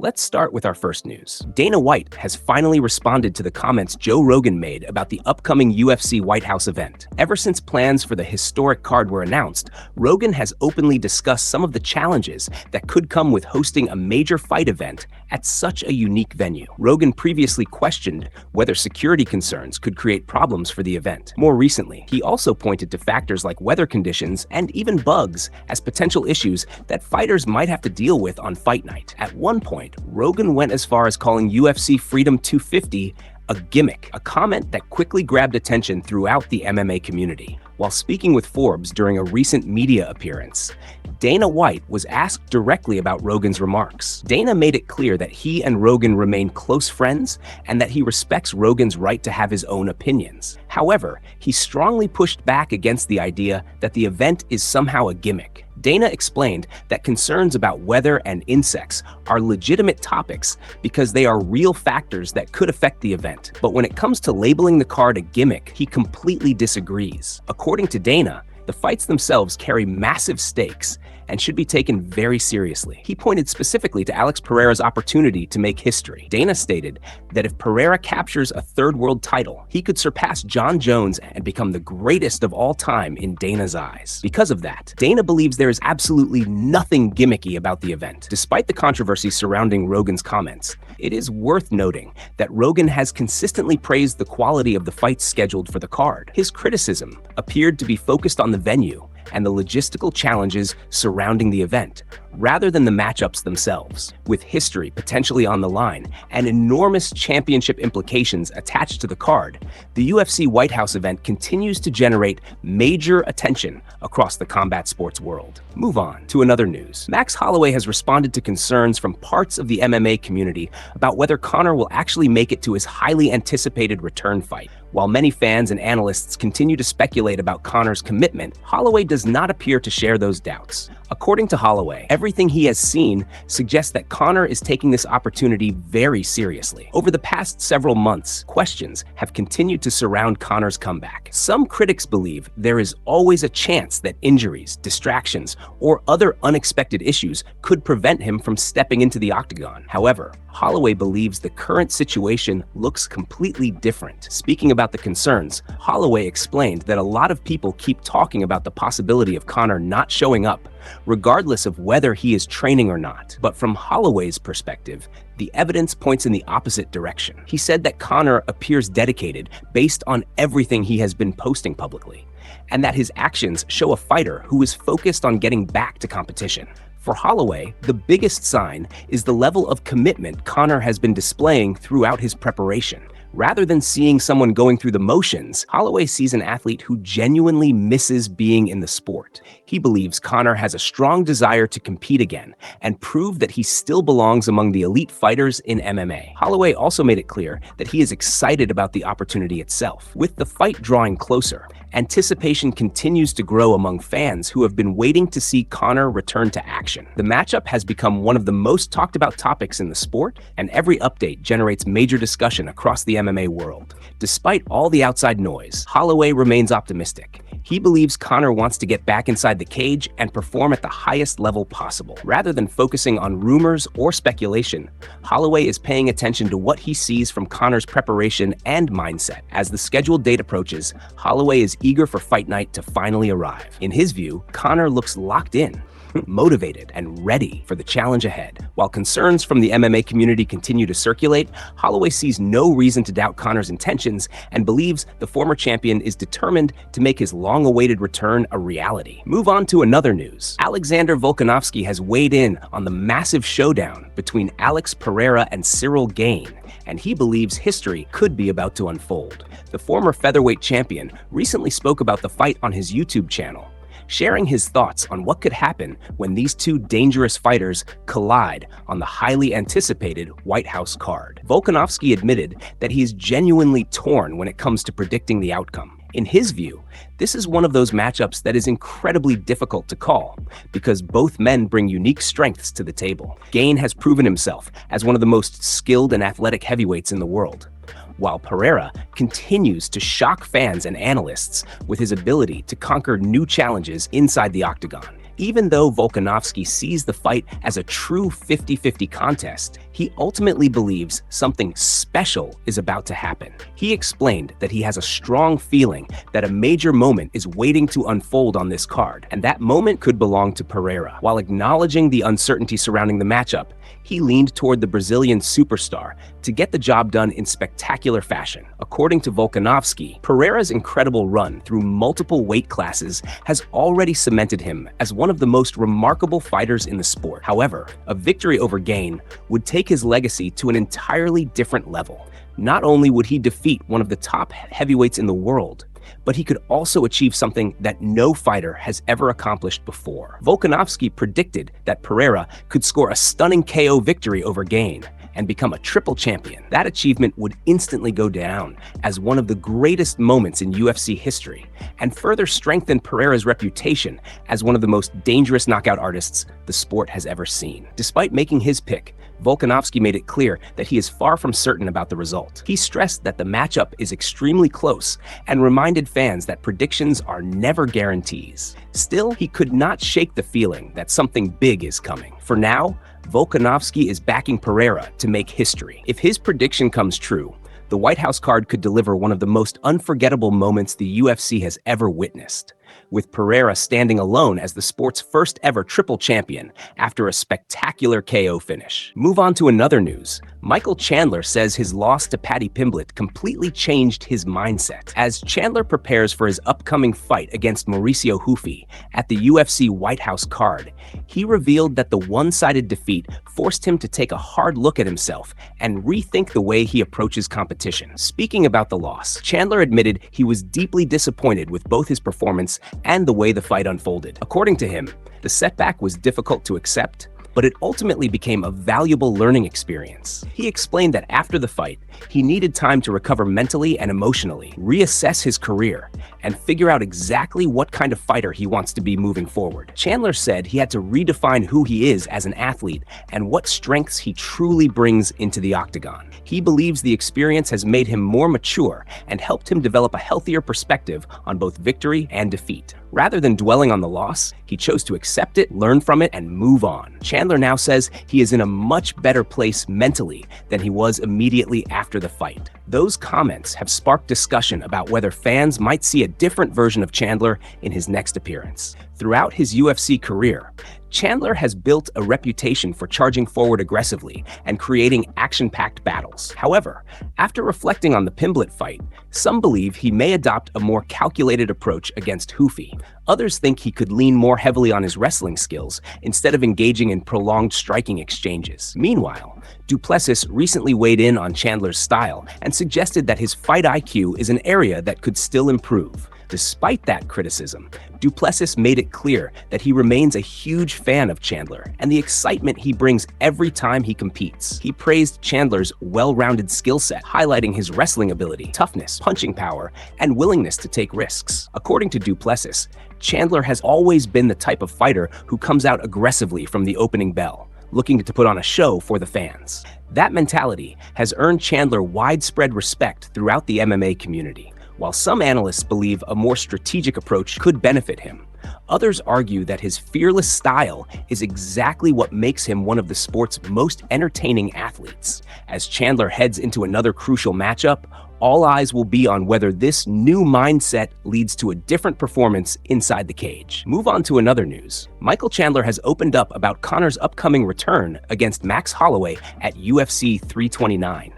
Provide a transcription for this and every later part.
Let's start with our first news. Dana White has finally responded to the comments Joe Rogan made about the upcoming UFC White House event. Ever since plans for the historic card were announced, Rogan has openly discussed some of the challenges that could come with hosting a major fight event at such a unique venue. Rogan previously questioned whether security concerns could create problems for the event. More recently, he also pointed to factors like weather conditions and even bugs as potential issues that fighters might have to deal with on fight night. At one point, Rogan went as far as calling UFC Freedom 250 a gimmick, a comment that quickly grabbed attention throughout the MMA community. While speaking with Forbes during a recent media appearance, Dana White was asked directly about Rogan's remarks. Dana made it clear that he and Rogan remain close friends and that he respects Rogan's right to have his own opinions. However, he strongly pushed back against the idea that the event is somehow a gimmick. Dana explained that concerns about weather and insects are legitimate topics because they are real factors that could affect the event. But when it comes to labeling the card a gimmick, he completely disagrees. According to Dana, the fights themselves carry massive stakes and should be taken very seriously. He pointed specifically to Alex Pereira's opportunity to make history. Dana stated that if Pereira captures a third world title, he could surpass John Jones and become the greatest of all time in Dana's eyes. Because of that, Dana believes there is absolutely nothing gimmicky about the event. Despite the controversy surrounding Rogan's comments, it is worth noting that Rogan has consistently praised the quality of the fights scheduled for the card. His criticism appeared to be focused on the venue and the logistical challenges surrounding the event, rather than the matchups themselves. With history potentially on the line and enormous championship implications attached to the card, the UFC White House event continues to generate major attention across the combat sports world. Move on to another news. Max Holloway has responded to concerns from parts of the MMA community about whether Conor will actually make it to his highly anticipated return fight. While many fans and analysts continue to speculate about Conor's commitment, Holloway does not appear to share those doubts. According to Holloway, everything he has seen suggests that Conor is taking this opportunity very seriously. Over the past several months, questions have continued to surround Conor's comeback. Some critics believe there is always a chance that injuries, distractions, or other unexpected issues could prevent him from stepping into the octagon. However, Holloway believes the current situation looks completely different. Speaking about the concerns, Holloway explained that a lot of people keep talking about the possibility of Conor not showing up, regardless of whether he is training or not. But from Holloway's perspective, the evidence points in the opposite direction. He said that Conor appears dedicated based on everything he has been posting publicly, and that his actions show a fighter who is focused on getting back to competition. For Holloway, the biggest sign is the level of commitment Conor has been displaying throughout his preparation. Rather than seeing someone going through the motions, Holloway sees an athlete who genuinely misses being in the sport. He believes Conor has a strong desire to compete again and prove that he still belongs among the elite fighters in MMA. Holloway also made it clear that he is excited about the opportunity itself. With the fight drawing closer, anticipation continues to grow among fans who have been waiting to see Conor return to action. The matchup has become one of the most talked about topics in the sport, and every update generates major discussion across the MMA world. Despite all the outside noise, Holloway remains optimistic. He believes Conor wants to get back inside the cage and perform at the highest level possible. Rather than focusing on rumors or speculation, Holloway is paying attention to what he sees from Conor's preparation and mindset. As the scheduled date approaches, Holloway is eager for fight night to finally arrive. In his view, Conor looks locked in, motivated, and ready for the challenge ahead. While concerns from the MMA community continue to circulate, Holloway sees no reason to doubt Conor's intentions and believes the former champion is determined to make his long-awaited return a reality. Move on to another news. Alexander Volkanovski has weighed in on the massive showdown between Alex Pereira and Cyril Gane, and he believes history could be about to unfold. The former featherweight champion recently spoke about the fight on his YouTube channel, sharing his thoughts on what could happen when these two dangerous fighters collide on the highly anticipated White House card. Volkanovski admitted that he is genuinely torn when it comes to predicting the outcome. In his view, this is one of those matchups that is incredibly difficult to call because both men bring unique strengths to the table. Gane has proven himself as one of the most skilled and athletic heavyweights in the world, while Pereira continues to shock fans and analysts with his ability to conquer new challenges inside the octagon. Even though Volkanovski sees the fight as a true 50-50 contest, he ultimately believes something special is about to happen. He explained that he has a strong feeling that a major moment is waiting to unfold on this card, and that moment could belong to Pereira. While acknowledging the uncertainty surrounding the matchup, he leaned toward the Brazilian superstar to get the job done in spectacular fashion. According to Volkanovski, Pereira's incredible run through multiple weight classes has already cemented him as one of the most remarkable fighters in the sport. However, a victory over Gane would take his legacy to an entirely different level. Not only would he defeat one of the top heavyweights in the world, but he could also achieve something that no fighter has ever accomplished before. Volkanovski predicted that Pereira could score a stunning KO victory over Gane and become a triple champion. That achievement would instantly go down as one of the greatest moments in UFC history and further strengthen Pereira's reputation as one of the most dangerous knockout artists the sport has ever seen. Despite making his pick, Volkanovski made it clear that he is far from certain about the result. He stressed that the matchup is extremely close and reminded fans that predictions are never guarantees. Still, he could not shake the feeling that something big is coming. For now, Volkanovski is backing Pereira to make history. If his prediction comes true, the White House card could deliver one of the most unforgettable moments the UFC has ever witnessed, with Pereira standing alone as the sport's first ever triple champion after a spectacular KO finish. Move on to another news. Michael Chandler says his loss to Paddy Pimblett completely changed his mindset. As Chandler prepares for his upcoming fight against Mauricio Hufi at the UFC White House card, he revealed that the one-sided defeat forced him to take a hard look at himself and rethink the way he approaches competition. Speaking about the loss, Chandler admitted he was deeply disappointed with both his performance and the way the fight unfolded. According to him, the setback was difficult to accept, but it ultimately became a valuable learning experience. He explained that after the fight, he needed time to recover mentally and emotionally, reassess his career, and figure out exactly what kind of fighter he wants to be moving forward. Chandler said he had to redefine who he is as an athlete and what strengths he truly brings into the octagon. He believes the experience has made him more mature and helped him develop a healthier perspective on both victory and defeat. Rather than dwelling on the loss, he chose to accept it, learn from it, and move on. Chandler now says he is in a much better place mentally than he was immediately after the fight. Those comments have sparked discussion about whether fans might see a different version of Chandler in his next appearance. Throughout his UFC career, Chandler has built a reputation for charging forward aggressively and creating action-packed battles. However, after reflecting on the Pimblett fight, some believe he may adopt a more calculated approach against Hufi. Others think he could lean more heavily on his wrestling skills instead of engaging in prolonged striking exchanges. Meanwhile, Duplessis recently weighed in on Chandler's style and suggested that his fight IQ is an area that could still improve. Despite that criticism, Duplessis made it clear that he remains a huge fan of Chandler and the excitement he brings every time he competes. He praised Chandler's well-rounded skill set, highlighting his wrestling ability, toughness, punching power, and willingness to take risks. According to Duplessis, Chandler has always been the type of fighter who comes out aggressively from the opening bell, looking to put on a show for the fans. That mentality has earned Chandler widespread respect throughout the MMA community. While some analysts believe a more strategic approach could benefit him, others argue that his fearless style is exactly what makes him one of the sport's most entertaining athletes. As Chandler heads into another crucial matchup, all eyes will be on whether this new mindset leads to a different performance inside the cage. Move on to another news. Michael Chandler has opened up about Conor's upcoming return against Max Holloway at UFC 329.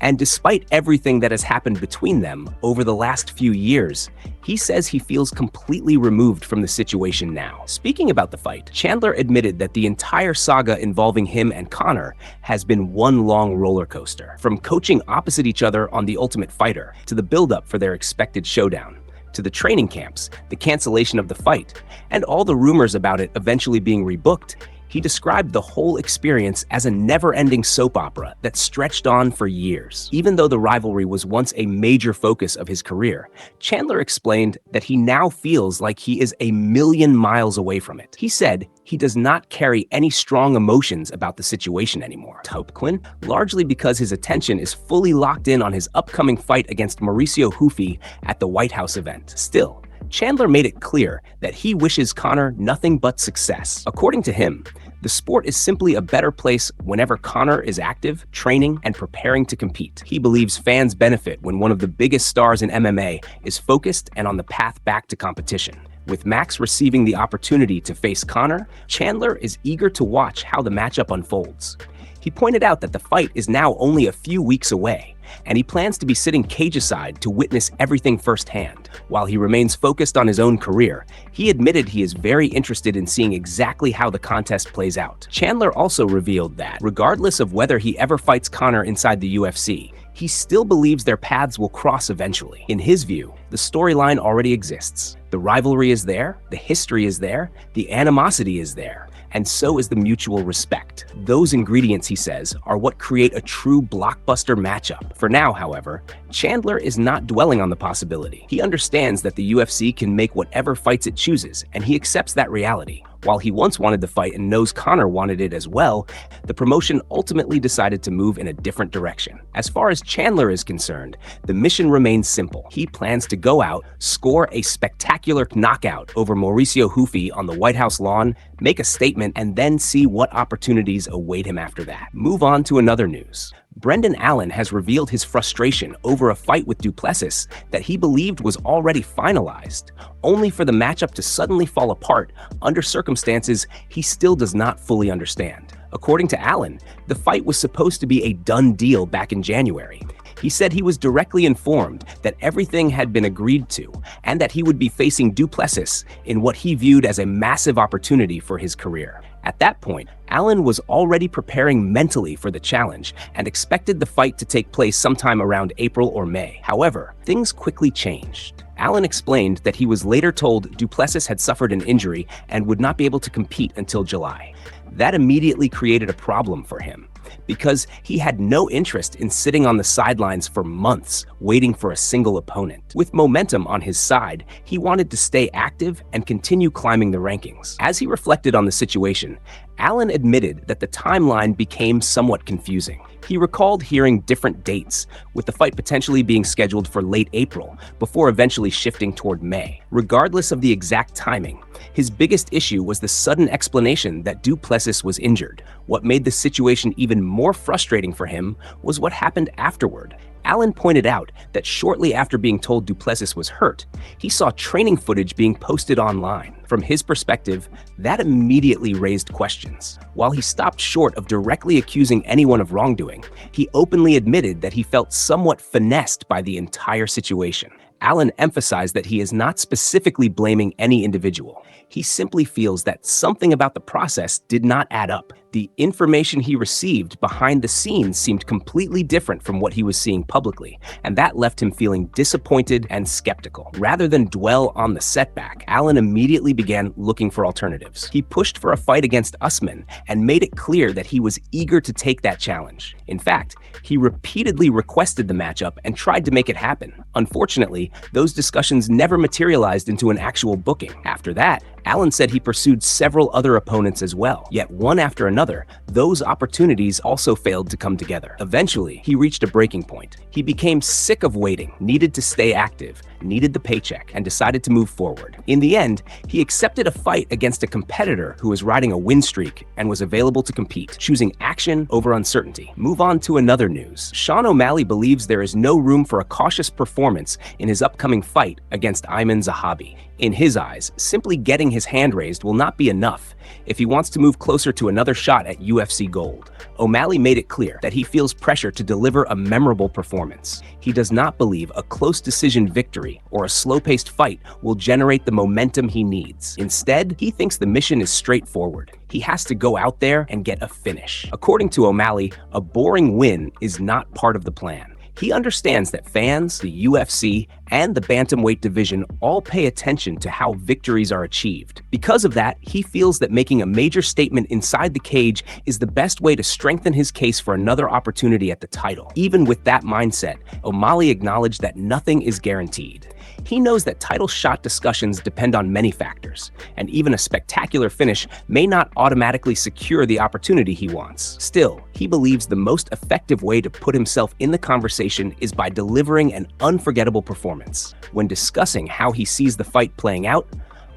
And despite everything that has happened between them over the last few years, he says he feels completely removed from the situation now. Speaking about the fight, Chandler admitted that the entire saga involving him and Conor has been one long roller coaster. From coaching opposite each other on The Ultimate Fighter, to the build-up for their expected showdown, to the training camps, the cancellation of the fight, and all the rumors about it eventually being rebooked, he described the whole experience as a never-ending soap opera that stretched on for years. Even though the rivalry was once a major focus of his career, Chandler explained that he now feels like he is a million miles away from it. He said he does not carry any strong emotions about the situation anymore. Quinn, largely because his attention is fully locked in on his upcoming fight against Mauricio Hufi at the White House event. Still, Chandler made it clear that he wishes Conor nothing but success. According to him, the sport is simply a better place whenever Conor is active, training, and preparing to compete. He believes fans benefit when one of the biggest stars in MMA is focused and on the path back to competition. With Max receiving the opportunity to face Conor, Chandler is eager to watch how the matchup unfolds. He pointed out that the fight is now only a few weeks away, and he plans to be sitting cage-side to witness everything firsthand. While he remains focused on his own career, he admitted he is very interested in seeing exactly how the contest plays out. Chandler also revealed that, regardless of whether he ever fights Conor inside the UFC, he still believes their paths will cross eventually. In his view, the storyline already exists. The rivalry is there, the history is there, the animosity is there, and so is the mutual respect. Those ingredients, he says, are what create a true blockbuster matchup. For now, however, Chandler is not dwelling on the possibility. He understands that the UFC can make whatever fights it chooses, and he accepts that reality. While he once wanted the fight and knows Conor wanted it as well, the promotion ultimately decided to move in a different direction. As far as Chandler is concerned, the mission remains simple. He plans to go out, score a spectacular knockout over Mauricio Hufi on the White House lawn, make a statement, and then see what opportunities await him after that. Move on to another news. Brendan Allen has revealed his frustration over a fight with Du Plessis that he believed was already finalized, only for the matchup to suddenly fall apart under circumstances he still does not fully understand. According to Allen, the fight was supposed to be a done deal back in January. He said he was directly informed that everything had been agreed to and that he would be facing Du Plessis in what he viewed as a massive opportunity for his career. At that point, Allen was already preparing mentally for the challenge and expected the fight to take place sometime around April or May. However, things quickly changed. Allen explained that he was later told Du Plessis had suffered an injury and would not be able to compete until July. That immediately created a problem for him, because he had no interest in sitting on the sidelines for months waiting for a single opponent. With momentum on his side, he wanted to stay active and continue climbing the rankings. As he reflected on the situation, Allen admitted that the timeline became somewhat confusing. He recalled hearing different dates, with the fight potentially being scheduled for late April before eventually shifting toward May. Regardless of the exact timing, his biggest issue was the sudden explanation that Du Plessis was injured. What made the situation even more frustrating for him was what happened afterward. Allen pointed out that shortly after being told Du Plessis was hurt, he saw training footage being posted online. From his perspective, that immediately raised questions. While he stopped short of directly accusing anyone of wrongdoing, he openly admitted that he felt somewhat finessed by the entire situation. Allen emphasized that he is not specifically blaming any individual. He simply feels that something about the process did not add up. The information he received behind the scenes seemed completely different from what he was seeing publicly, and that left him feeling disappointed and skeptical. Rather than dwell on the setback, Allen immediately began looking for alternatives. He pushed for a fight against Usman and made it clear that he was eager to take that challenge. In fact, he repeatedly requested the matchup and tried to make it happen. Unfortunately, those discussions never materialized into an actual booking. After that, Allen said he pursued several other opponents as well, yet one after another, those opportunities also failed to come together. Eventually, he reached a breaking point. He became sick of waiting, needed to stay active, needed the paycheck, and decided to move forward. In the end, he accepted a fight against a competitor who was riding a win streak and was available to compete, choosing action over uncertainty. Move on to another news. Sean O'Malley believes there is no room for a cautious performance in his upcoming fight against Ayman Zahabi. In his eyes, simply getting his hand raised will not be enough if he wants to move closer to another shot at UFC gold. O'Malley made it clear that he feels pressure to deliver a memorable performance. He does not believe a close decision victory or a slow-paced fight will generate the momentum he needs. Instead, he thinks the mission is straightforward. He has to go out there and get a finish. According to O'Malley, a boring win is not part of the plan. He understands that fans, the UFC, and the bantamweight division all pay attention to how victories are achieved. Because of that, he feels that making a major statement inside the cage is the best way to strengthen his case for another opportunity at the title. Even with that mindset, O'Malley acknowledged that nothing is guaranteed. He knows that title shot discussions depend on many factors, and even a spectacular finish may not automatically secure the opportunity he wants. Still, he believes the most effective way to put himself in the conversation is by delivering an unforgettable performance. When discussing how he sees the fight playing out,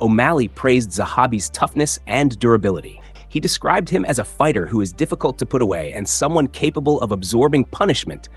O'Malley praised Zahabi's toughness and durability. He described him as a fighter who is difficult to put away and someone capable of absorbing punishment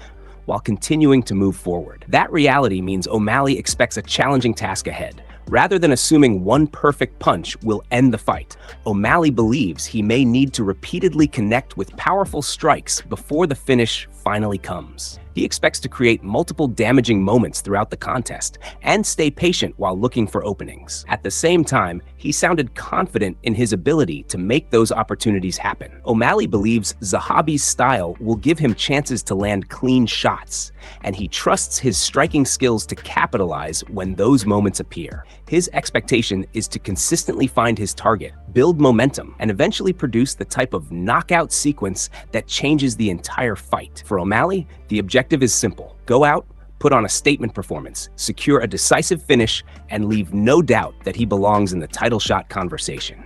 while continuing to move forward. That reality means O'Malley expects a challenging task ahead. Rather than assuming one perfect punch will end the fight, O'Malley believes he may need to repeatedly connect with powerful strikes before the finish finally comes. He expects to create multiple damaging moments throughout the contest and stay patient while looking for openings. At the same time, he sounded confident in his ability to make those opportunities happen. O'Malley believes Zahabi's style will give him chances to land clean shots, and he trusts his striking skills to capitalize when those moments appear. His expectation is to consistently find his target, build momentum, and eventually produce the type of knockout sequence that changes the entire fight. For O'Malley, the objective is simple: go out, put on a statement performance, secure a decisive finish, and leave no doubt that he belongs in the title shot conversation.